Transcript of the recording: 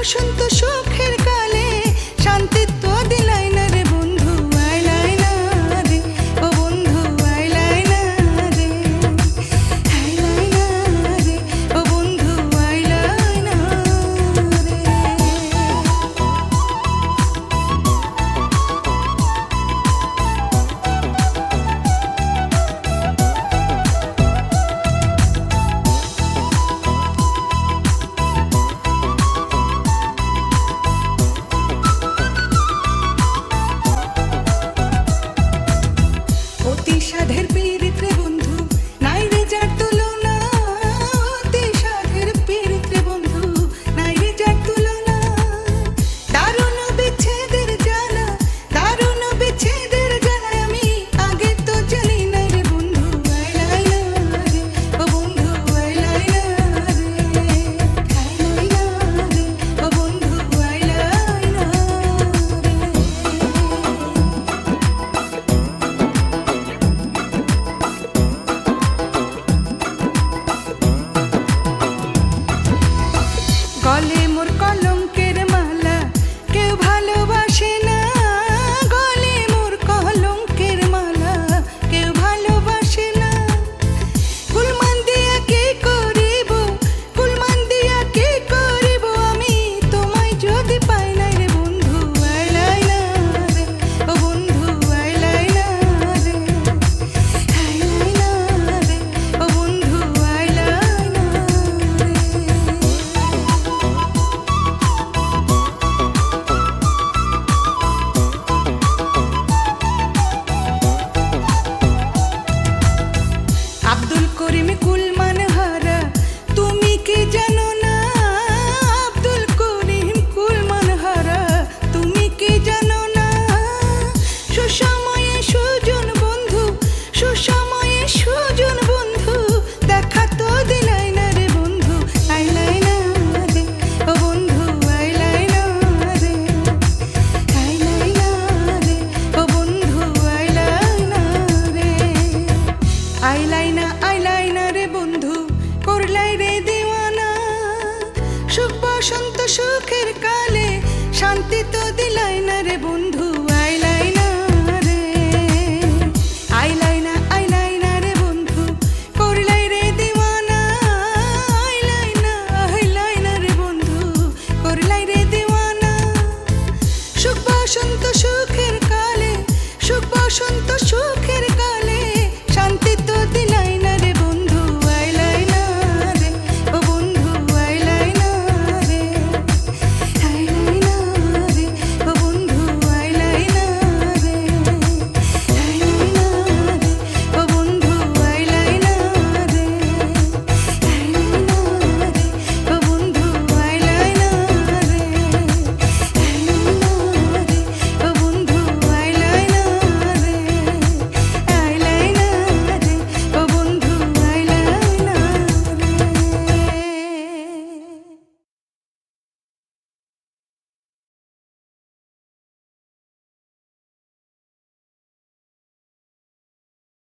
বসন্ত সুখের কালে শান্তি তো দিলাই না রে বন্ধু আইলাই না রে ও বন্ধু আইলাই না রে আইলাই না রে ও বন্ধু আইলাই না রে। অতি সাধের পীড়িত রে বন্ধু নাই রে যার তুলনা অতি সাধের পীড়িত রে বন্ধু নাই রে যার তুলনা দারুণ বিচ্ছেদের জ্বালা দারুণ বিচ্ছেদের জ্বালায় আমি আগে তো জানি না রে বন্ধু আইলাই না রে ও বন্ধু আইলাই না রে আইলাই না রে ও বন্ধু আইলাই না রে। গলে মোর কলঙ্কের মালা কেউ ভালোবাসে না গলে মোর কলঙ্কের মালা কেউ ভালোবাসে না কুলমান দিয়া কি করিব কুলমান দিয়া কি করিব আমি তোমায় যদি পাই নাই রে বন্ধু আইলাই না রে ও বন্ধু আইলাই না রে আইলাই না রে ও বন্ধু আইলাই না রে। আব্দুল করিম কুলমান হারা তুমি কি জানো না আব্দুল করিম কুলমান হারা তুমি কি জানো না সুসময়ে সুজন বন্ধু সুসময়ে সুজন বন্ধু দেখা তো দিলাই না রে বন্ধু আইলাই না রে ও বন্ধু আইলাই না রে আইলাই না রে ও বন্ধু আইলাই না রে আইলাই না রে বন্ধু করলাই রে দিওয়ানা সুখ বসন্ত সুখের কালে শান্তি তো দিলাই না রে বন্ধু